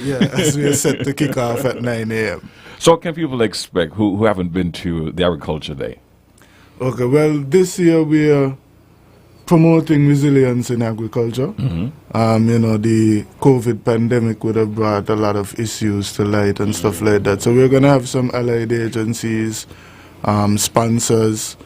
Yeah, as we are set to kick off at 9 a.m. So what can people expect who haven't been to the Agriculture Day? Okay, well, this year we are promoting resilience in agriculture. The COVID pandemic would have brought a lot of issues to light and stuff like that. So we're going to have some allied agencies, sponsors,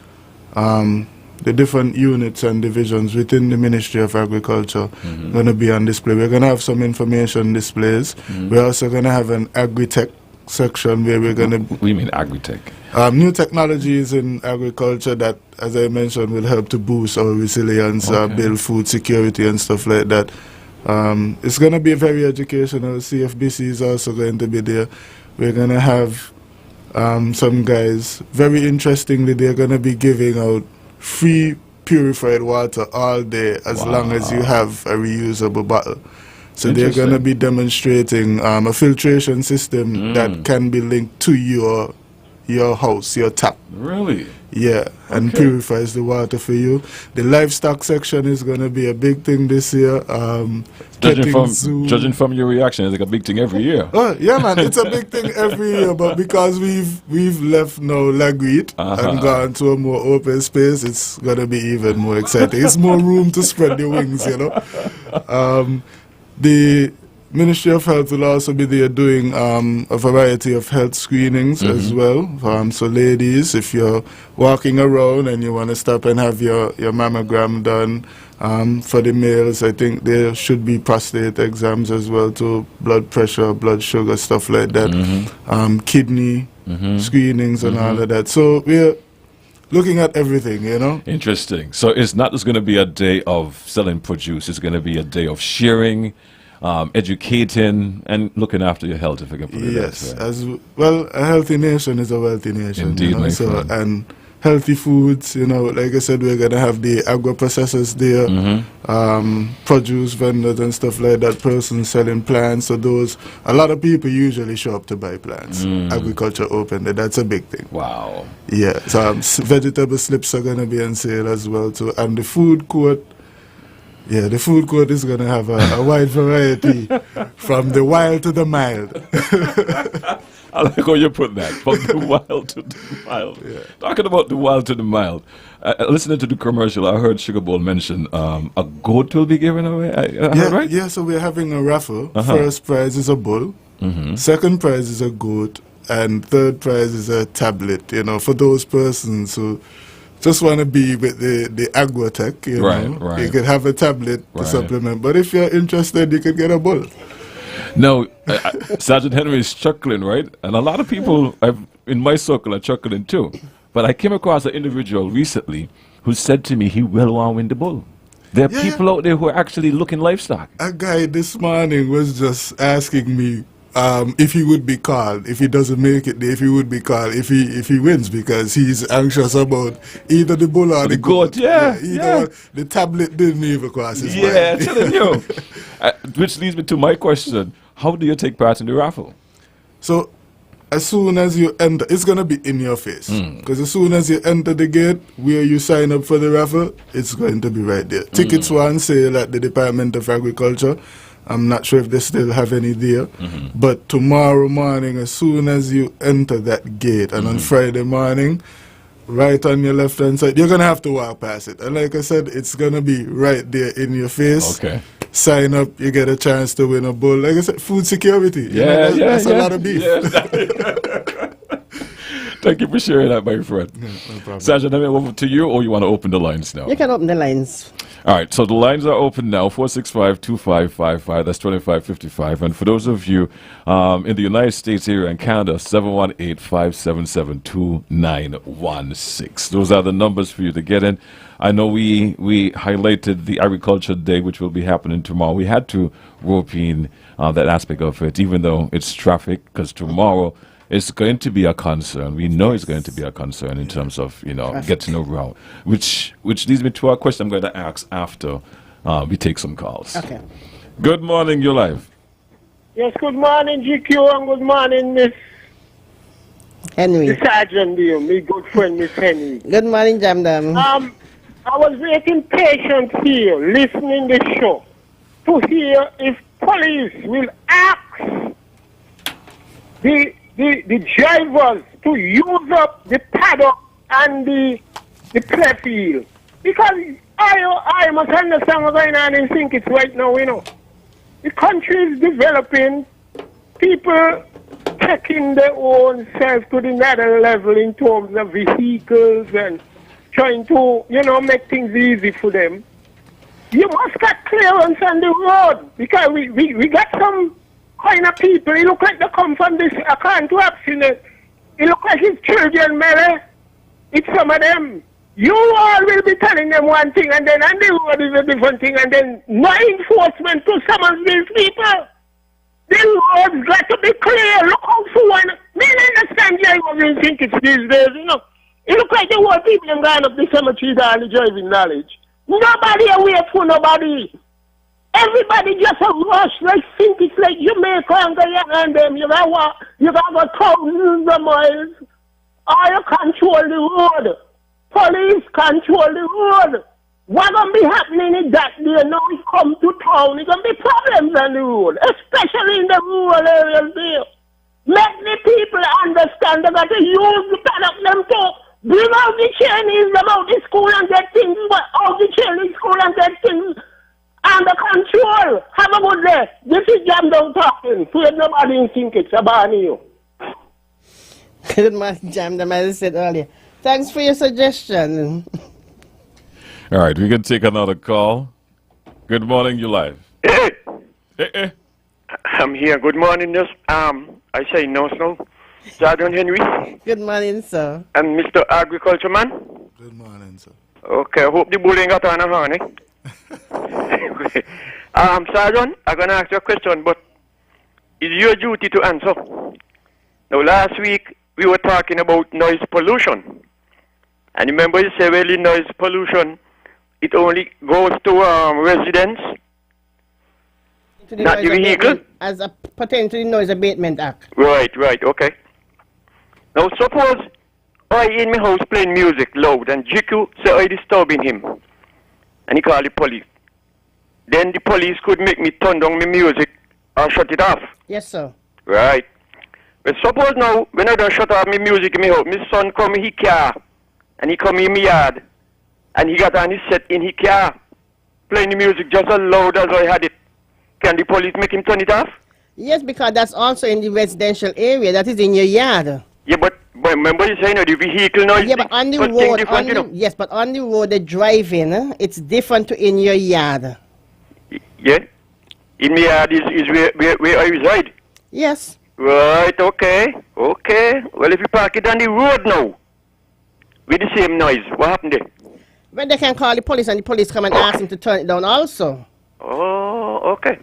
the different units and divisions within the Ministry of Agriculture going to be on display. We're going to have some information displays. We're also going to have an agri-tech section where we're going to... What do you mean agri-tech? New technologies in agriculture that, as I mentioned, will help to boost our resilience, build food security and stuff like that. It's going to be very educational. CFBC is also going to be there. We're going to have some guys, very interestingly, they're going to be giving out free purified water all day as long as you have a reusable bottle. So they're going to be demonstrating a filtration system that can be linked to your house, your tap. Really? Yeah, and purifies the water for you. The livestock section is going to be a big thing this year. Judging from your reaction, it's like a big thing every year. Oh, yeah, man, it's a big thing every year, but because we've left now Lagreed and gone to a more open space, it's going to be even more exciting. It's more room to spread the wings, you know. The Ministry of Health will also be there doing a variety of health screenings as well. So ladies, if you're walking around and you want to stop and have your mammogram done, for the males, I think there should be prostate exams as well too, blood pressure, blood sugar, stuff like that, kidney screenings and all of that. So we're looking at everything, you know. Interesting. So it's not just going to be a day of selling produce. It's going to be a day of sharing, educating, and looking after your health, if I can put it that way. As well, a healthy nation is a wealthy nation. Indeed, you know? my friend. And healthy foods, you know, like I said, we're going to have the agro-processors there, produce vendors and stuff like that, persons selling plants. So a lot of people usually show up to buy plants. Agriculture open, that's a big thing. Wow. Yeah, so vegetable slips are going to be on sale as well too. And the food court, the food court is going to have a wide variety from the wild to the mild. I like how you put that, from the wild to the mild. Yeah. Talking about the wild to the mild, listening to the commercial, I heard Sugar Bowl mention a goat will be given away. I heard right? Yeah, so we're having a raffle. First prize is a bull, second prize is a goat, and third prize is a tablet, you know, for those persons who just want to be with the agrotech, you know. You could have a tablet to supplement, but if you're interested, you could get a bull. No, Sergeant Henry is chuckling, right? And a lot of people in my circle are chuckling too. But I came across an individual recently who said to me he will want to win the bull. There are people out there who are actually looking livestock. A guy this morning was just asking me if he would be called, if he doesn't make it, if he would be called, if he wins, because he's anxious about either the bull or the goat. The tablet didn't even cross his mind. Yeah, telling you. Which leads me to my question. How do you take part in the raffle? So, as soon as you enter, it's going to be in your face. Because as soon as you enter the gate where you sign up for the raffle, it's going to be right there. Tickets were on sale at the Department of Agriculture. I'm not sure if they still have any there. But tomorrow morning, as soon as you enter that gate, and on Friday morning, right on your left-hand side, you're going to have to walk past it. And like I said, it's going to be right there in your face. Okay. Sign up, you get a chance to win a bull. Like I said, food security. That's a lot of beef. Thank you for sharing that, my friend. No problem. Sergeant, let me over to you, or you want to open the lines now? You can open the lines. All right, so the lines are open now, 465-2555, that's 2555. And for those of you in the United States area and Canada, 718-577-2916. Those are the numbers for you to get in. I know we highlighted the Agriculture Day, which will be happening tomorrow. We had to rope in that aspect of it, even though it's traffic, because tomorrow it's going to be a concern. We know it's going to be a concern in terms of, getting around. Which leads me to a question I'm going to ask after we take some calls. Okay. Good morning, you're live. Yes, good morning, GQ, and good morning, Miss Henry. the Sergeant dear, my good friend, Miss Henry. Good morning, Jamdam. I was waiting patient here, listening the show, to hear if police will ask the drivers to use up the paddock and the play field. Because I must understand what's going on and think it's right now, you know. The country is developing, people taking their own self to the another level in terms of vehicles and trying to, you know, make things easy for them. You must get clearance on the road because we got some kind of people. It look like they come from this account to accident. It look like it's children, Mary. It's some of them. You all will be telling them one thing and then on the road is a different thing and then no enforcement to summon these people. The roads got to be clear. Look out for one. Me understand you think it's these days, you know. It look like the whole people have gone up the cemeteries and the driving knowledge. Nobody away for nobody. Everybody just a rush, like think it's like Jamaica and Guyana and them. You got what? You got go thousands of miles. Or you control the road. Police control the road. What's going to be happening is that they know it come to town. It's going to be problems on the road, especially in the rural areas there. Make the people understand they got to use the paddock them to bring out the Chinese about the school and get things, but out the Chinese school and get things under control. Have a good day. This is Jam Down talking. So nobody think it's about you. Good morning, Jam Down, as I said earlier. Thanks for your suggestion. All right, we can take another call. Good morning, you live. Hey, I'm here. Good morning, yes. I say no, Sergeant Henry. Good morning, sir. And Mr. Agriculture Man. Good morning, sir. Okay, I hope the bullying got on a horn, eh? Sergeant, I'm going to ask you a question, but it's your duty to answer. Now, last week, we were talking about noise pollution. And remember you said, well, noise pollution, it only goes to residents, not the vehicle? As a pertaining to the Noise Abatement Act. Right, okay. Now suppose I in my house playing music loud and GQ say I disturbing him. And he call the police. Then the police could make me turn down my music or shut it off. Yes, sir. Right. But suppose now, when I don't shut off my music in my house, my son come in his car, and he come in my yard, and he got on his set in his car, playing the music just as loud as I had it. Can the police make him turn it off? Yes, because that's also in the residential area. That is in your yard. Yeah, but remember you saying the vehicle noise. Yeah, but on the road, yes, but on the road, the driving, it's different to in your yard. Yeah, in my yard is where I reside. Yes. Right. Okay. Well, if you park it on the road now, with the same noise, what happened there? Well, they can call the police, and the police come and ask him to turn it down also. Oh, okay.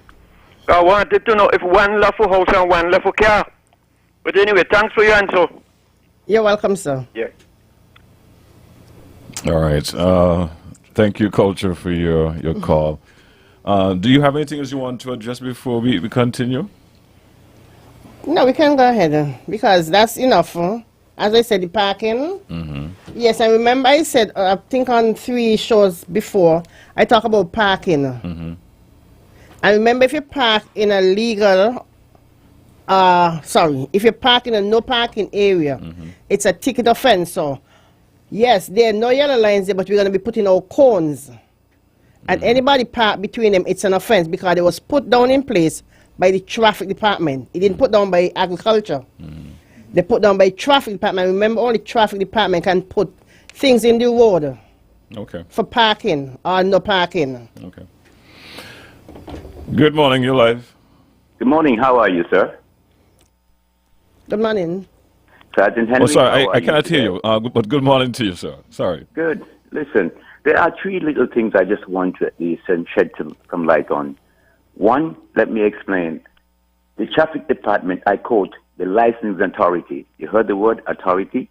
I wanted to know if one left for house and one left for car. But anyway, thanks for your answer. You're welcome, sir. Yeah. All right. Thank you, Culture, for your call. Do you have anything else you want to address before we continue? No, we can go ahead because that's enough. As I said, the parking. Mm-hmm. Yes, I remember I said, I think on 3 shows before, I talk about parking. Mm-hmm. I remember if you park in a legal, if you park in a no parking area, it's a ticket offense. So, yes, there are no yellow lines there, but we're going to be putting out cones. And anybody park between them, it's an offense because it was put down in place by the traffic department. It didn't put down by agriculture. They put down by traffic department. Remember, only traffic department can put things in the road. Okay. For parking or no parking. Okay. Good morning, you're live. Good morning. How are you, sir? Good morning. Sergeant Henry. Oh, sorry, I cannot hear you. But good morning to you, sir. Sorry. Good. Listen, there are 3 little things I just want to at least shed some light on. One, let me explain. The traffic department, I quote, the licensing authority. You heard the word authority?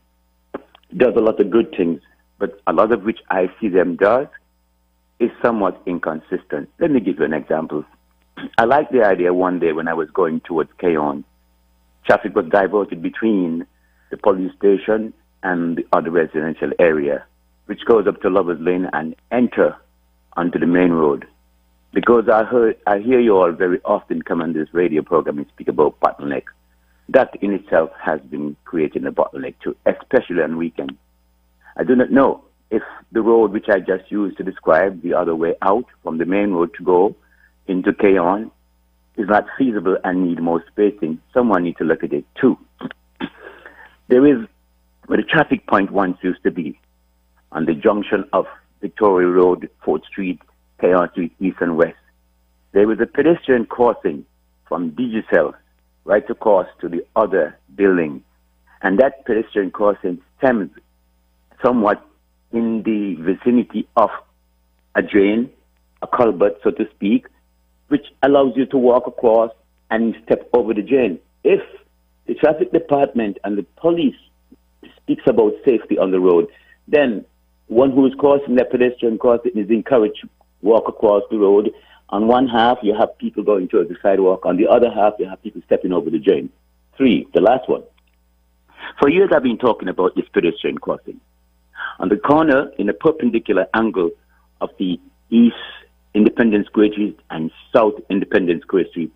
Does a lot of good things, but a lot of which I see them does is somewhat inconsistent. Let me give you an example. I like the idea one day when I was going towards Keon. Traffic was diverted between the police station and the other residential area, which goes up to Lovers Lane and enter onto the main road. Because I hear you all very often come on this radio program and speak about bottleneck. that in itself has been creating a bottleneck too, especially on weekends. I do not know if the road which I just used to describe the other way out from the main road to go into Keon is not feasible and need more spacing. Someone needs to look at it too. There is where the traffic point once used to be on the junction of Victoria Road, 4th Street, Keon Street, East and West. There was a pedestrian crossing from Digicel right across to the other building. And that pedestrian crossing stems somewhat in the vicinity of a drain, a culvert, so to speak, which allows you to walk across and step over the drain. If the traffic department and the police speaks about safety on the road, then one who is crossing the pedestrian crossing is encouraged to walk across the road. On one half, you have people going towards the sidewalk. On the other half, you have people stepping over the drain. 3, the last one. For years, I've been talking about this pedestrian crossing. On the corner, in a perpendicular angle of the East Independence Square Street and South Independence Square Street,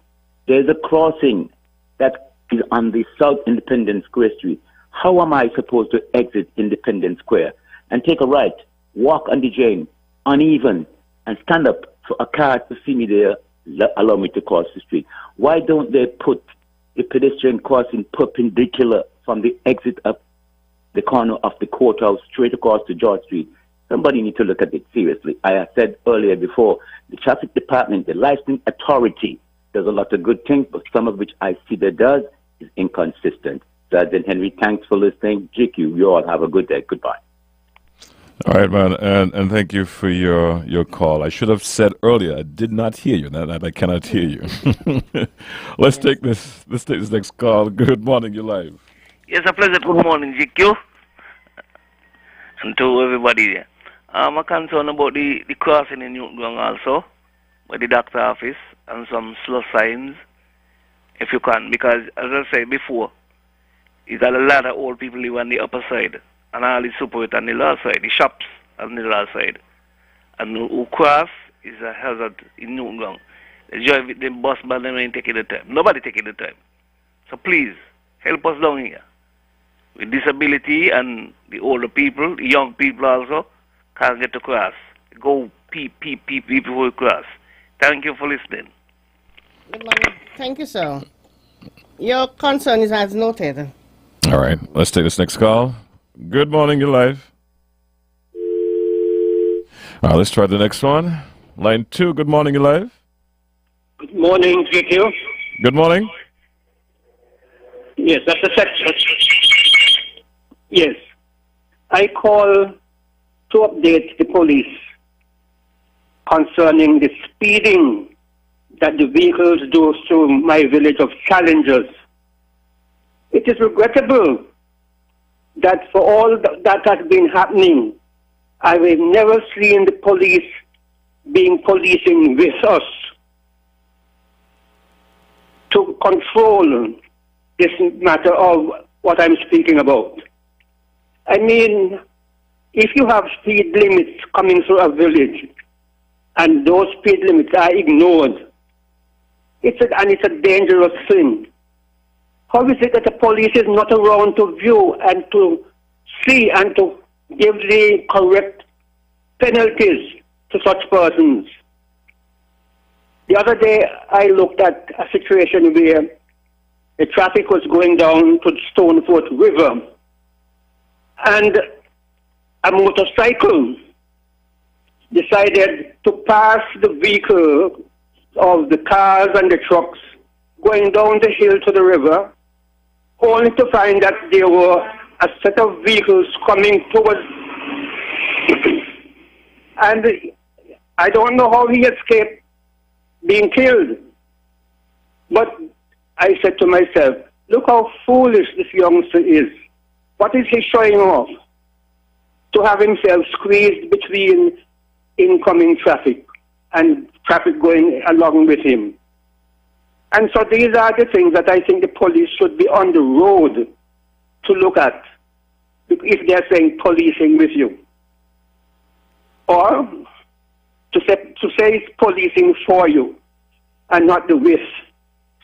there's a crossing that is on the South Independence Square Street. How am I supposed to exit Independence Square and take a right, walk on the drain, uneven, and stand up for a car to see me there, allow me to cross the street? Why don't they put the pedestrian crossing perpendicular from the exit of the corner of the courthouse straight across to George Street? Somebody need to look at it seriously. I have said earlier before, the traffic department, the licensing authority, does a lot of good things, but some of which I see that does is inconsistent. Sergeant Henry, thanks for listening. GQ, you all have a good day. Goodbye. All right, man, and thank you for your call. I should have said earlier, I did not hear you. That I cannot hear you. Let's take this next call. Good morning, you're live. Yes, a pleasant good morning, GQ, and to everybody there. I'm concerned about the crossing in Newton also, by the doctor office, and some slow signs, if you can, because as I said before, is that a lot of old people live on the upper side, and all the super on the lower side, the shops on the lower side. And who cross is a hazard in Newton. The bus by them ain't taking the time. Nobody taking the time. So please, help us down here. With disability and the older people, the young people also, can't get to cross. Go peep before you cross. Thank you for listening. Good morning. Thank you, sir. Your concern is as noted. All right, let's take this next call. Good morning, you're live. All right, let's try the next one. Line 2, good morning, you're live. Good morning, GQ. Good morning. Yes, that's the section. Yes. I call to update the police concerning the speeding that the vehicles do through my village of Challengers. It is regrettable that for all that has been happening, I have never seen the police policing with us to control this matter of what I'm speaking about. I mean, if you have speed limits coming through a village and those speed limits are ignored, it's a dangerous thing. How is it that the police is not around to view and to see and to give the correct penalties to such persons? The other day, I looked at a situation where the traffic was going down to the Stonefort River, and a motorcycle decided to pass the vehicle of the cars and the trucks going down the hill to the river, only to find that there were a set of vehicles coming towards and I don't know how he escaped being killed. But I said to myself, look how foolish this youngster is. What is he showing off? To have himself squeezed between incoming traffic and traffic going along with him. And so these are the things that I think the police should be on the road to look at if they're saying policing with you. Or to say it's policing for you and not the with.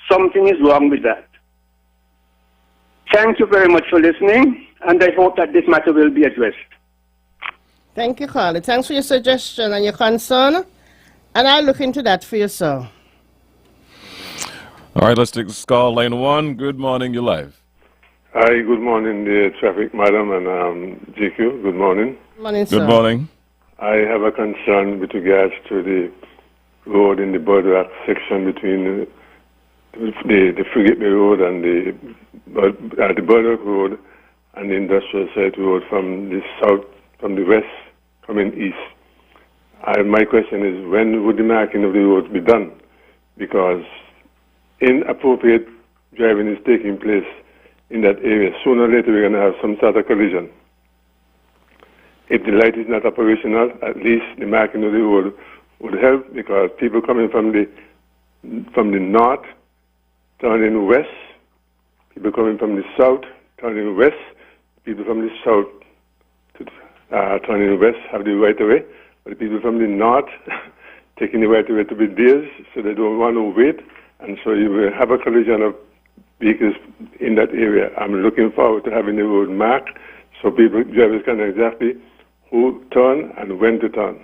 Something is wrong with that. Thank you very much for listening, and I hope that this matter will be addressed. Thank you, Carly. Thanks for your suggestion and your concern, and I'll look into that for you, sir. All right, let's take this call. Lane 1, good morning, you're live. Hi, good morning, the traffic madam and GQ. Good morning. Good morning, sir. Good morning. I have a concern with regards to the road in the border section between the Frigate Bay Road and the border road and the industrial site road from the south, from the west, coming east. My question is, when would the marking of the roads be done? Because inappropriate driving is taking place in that area. Sooner or later, we're going to have some sort of collision. If the light is not operational, at least the marking of the road would help, because people coming from the north turning west, people coming from the south turning west, people from the south turning west have the right of way, but the people from the north taking the right of way to be theirs, so they don't want to wait, and so you will have a collision of vehicles in that area. I'm looking forward to having the road marked so people, drivers can know exactly who turn and when to turn.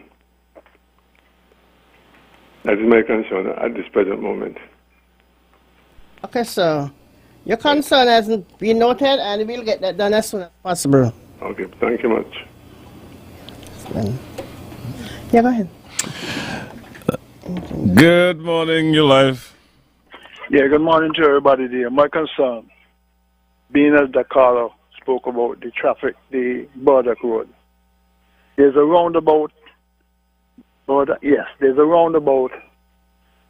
That is my concern at this present moment. Okay, sir. Your concern has been noted, and we'll get that done as soon as possible. Okay, thank you much. Yeah, go ahead. Good morning, you're live. Yeah, good morning to everybody there. My concern, being as the caller spoke about the traffic, the border road. There's a roundabout, there's a roundabout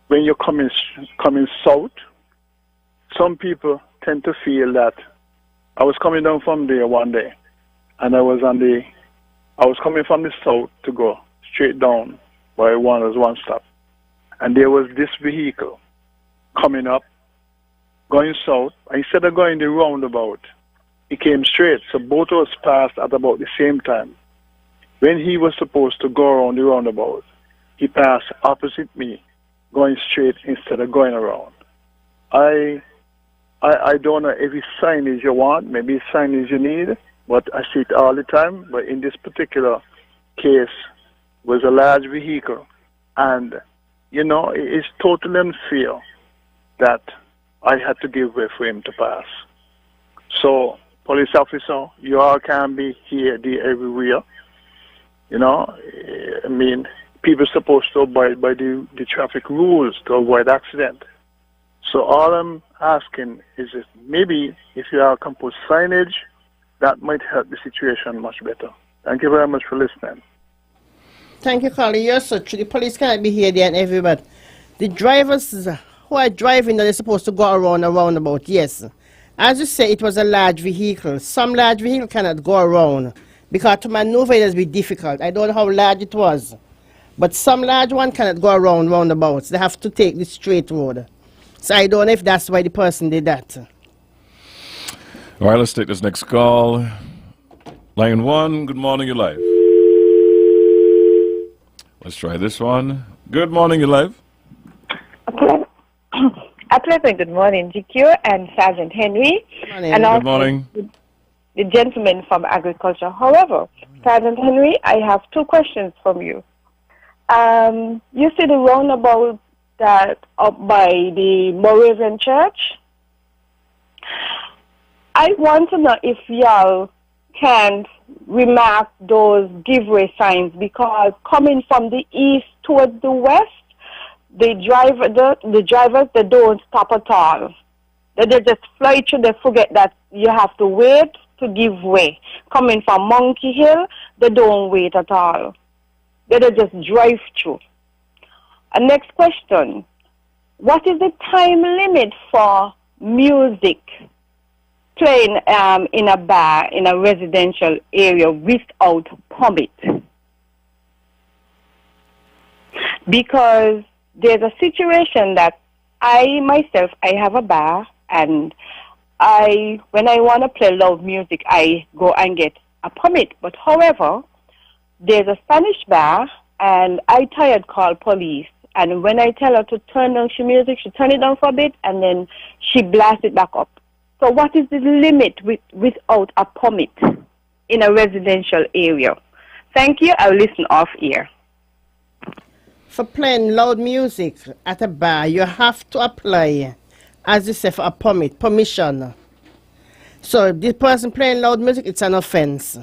when you're coming south. Some people tend to feel that I was coming down from there one day, and I was coming from the south to go straight down by one stop, and there was this vehicle coming up, going south. Instead of going the roundabout, he came straight. So both of us passed at about the same time. When he was supposed to go around the roundabout, he passed opposite me, going straight instead of going around. I don't know if it's signage you want, maybe it's signage you need, but I see it all the time. But in this particular case, was a large vehicle, and it's totally unfair that I had to give way for him to pass. So, police officer, you all can be here, there, everywhere. I mean, people are supposed to abide by the traffic rules to avoid accident. So all I'm asking is if maybe if you all can put signage, that might help the situation much better. Thank you very much for listening. Thank you, Carly. Yes, sir. The police cannot be here, there, and everywhere. The drivers who are driving, they're supposed to go around a roundabout, yes. As you say, it was a large vehicle. Some large vehicle cannot go around because to maneuver it has been difficult. I don't know how large it was. But some large one cannot go around roundabouts. They have to take the straight road. So I don't know if that's why the person did that. All right, let's take this next call. Line 1, good morning, you're live. Let's try this one. Good morning, you're live. A pleasant good morning, GQ and Sergeant Henry. And good morning. The gentleman from agriculture. However, Sergeant Henry, I have two questions from you. You see the roundabout that up by the Moravian Church? I want to know if y'all can remark those giveaway signs, because coming from the east towards the west, the drivers, they don't stop at all. They just fly through, they forget that you have to wait to give way. Coming from Monkey Hill, they don't wait at all. They just drive through. And next question, what is the time limit for music playing in a bar in a residential area without permit? Because there's a situation that I have a bar, and when I want to play loud music, I go and get a permit. But however, there's a Spanish bar, and I call police. And when I tell her to turn down her music, she turn it down for a bit, and then she blasts it back up. So what is the limit without a permit in a residential area? Thank you. I'll listen off ear. For playing loud music at a bar, you have to apply, as you say, for a permission. So this person playing loud music, it's an offense.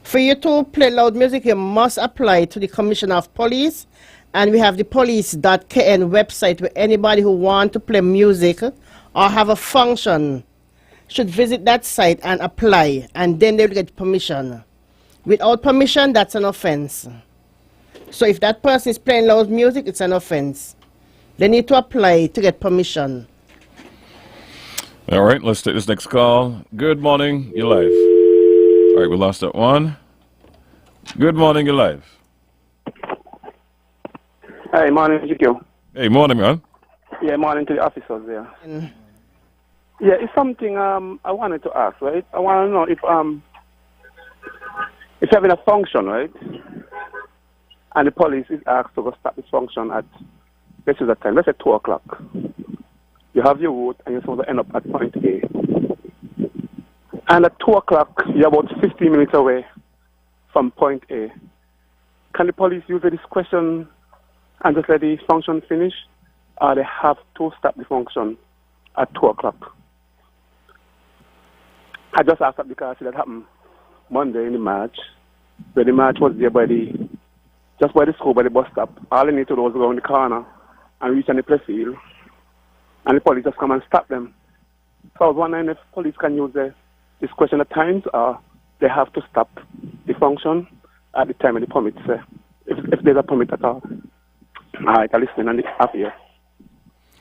For you to play loud music, you must apply to the Commissioner of Police, and we have the police.kn website where anybody who wants to play music or have a function should visit that site and apply, and then they'll get permission. Without permission, that's an offense. So if that person is playing loud music, it's an offense. They need to apply to get permission. All right, let's take this next call. Good morning, you're live. All right, we lost that one. Good morning, you're live. Hey, morning, GQ. Hey, morning, man. Yeah, morning to the officers there. Yeah, it's something I wanted to ask, right? I want to know if you're having a function, right? And the police is asked to go stop the function at, let's say, that time, let's say 2 o'clock. You have your route and you're supposed to end up at point A. And at 2 o'clock, you're about 15 minutes away from point A. Can the police use the discretion and just let the function finish? Or they have to stop the function at 2 o'clock? I just asked that because that happened Monday in the march, where the march was there just by the school, by the bus stop. All they need to do was go around the corner and reach on the play field, and the police just come and stop them. So I was wondering if police can use the discretion at times, or they have to stop the function at the time of the permit, if there's a permit at all. All right, I'm listening on the app here.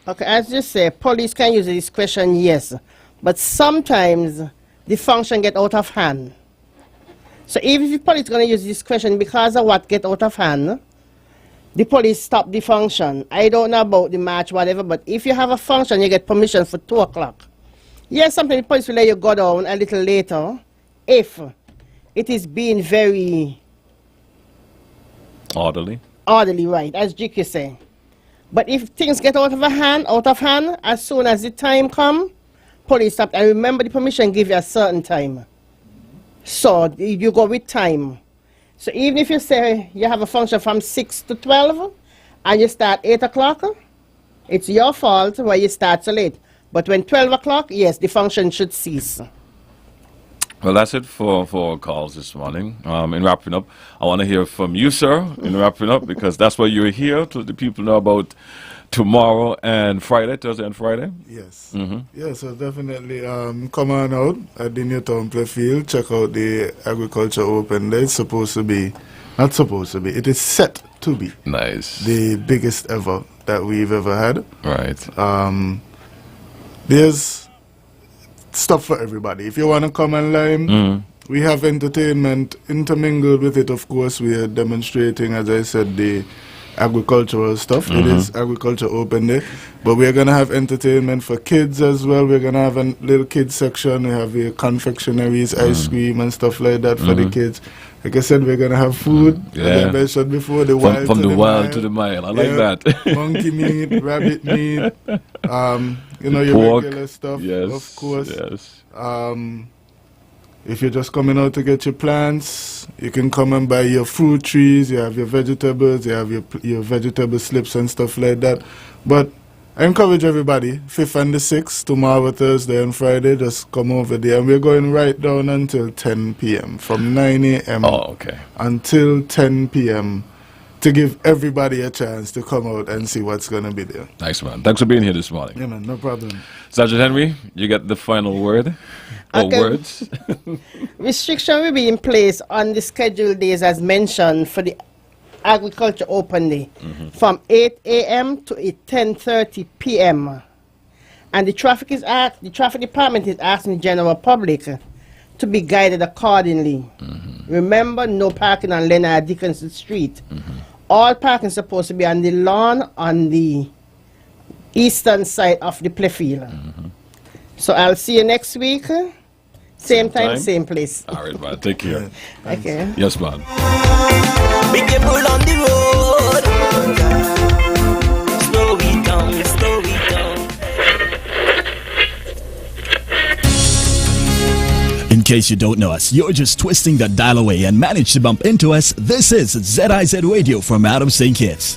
Okay, as you say, police can use the discretion, yes, but sometimes the function get out of hand. So even if the police going to use discretion because of what get out of hand, the police stop the function. I don't know about the march, whatever, but if you have a function, you get permission for 2 o'clock. Yes, sometimes the police will let you go down a little later if it is being very orderly, right, as GQ say. But if things get out of hand, as soon as the time come, police stop. And remember, the permission give you a certain time. So you go with time. So even if you say you have a function from 6 to 12 and you start 8 o'clock, it's your fault why you start so late. But when 12 o'clock, yes, the function should cease. Well, that's it for calls this morning. In wrapping up, I want to hear from you, sir, in wrapping up, because that's why you're here, to the people know about tomorrow and Friday, Thursday and Friday. Yes. Yeah, so definitely come on out at the Newtown Playfield. Check out the Agriculture Open Day. It's it is set to be nice, the biggest ever that we've ever had. Right. There's stuff for everybody. If you want to come and learn, we have entertainment intermingled with it. Of course, we are demonstrating, as I said, the agricultural stuff. It is Agriculture Open Day, but we're going to have entertainment for kids as well. We're going to have a little kids section. We have the confectionaries, ice cream and stuff like that for the kids. Like I said, we're going to have food. Like I mentioned before, from the wild to the mile. I like that. Monkey meat, rabbit meat, your pork, regular stuff, yes, of course. Yes. If you're just coming out to get your plants, you can come and buy your fruit trees, you have your vegetables, you have your vegetable slips and stuff like that. But I encourage everybody, 5th and the 6th, tomorrow, Thursday and Friday, just come over there. And we're going right down until 10 p.m., from 9 a.m. until 10 p.m., to give everybody a chance to come out and see what's going to be there. Nice, man. Thanks for being here this morning. Yeah, man, no problem. Sergeant Henry, you get the final word. Words. Restriction will be in place on the scheduled days as mentioned for the Agriculture Open Day from 8 a.m. to 10:30 p.m. And the traffic department is asking the general public to be guided accordingly. Remember, no parking on Leonard Dickinson Street. All parking is supposed to be on the lawn on the eastern side of the playfield. So I'll see you next week. Same time, same place. All right, man. Take care. Okay. Yes, man. Be careful on the road. Slow it down, slow it down. In case you don't know us, you're just twisting that dial away and managed to bump into us. This is ZIZ Radio from Adam St. Kitts.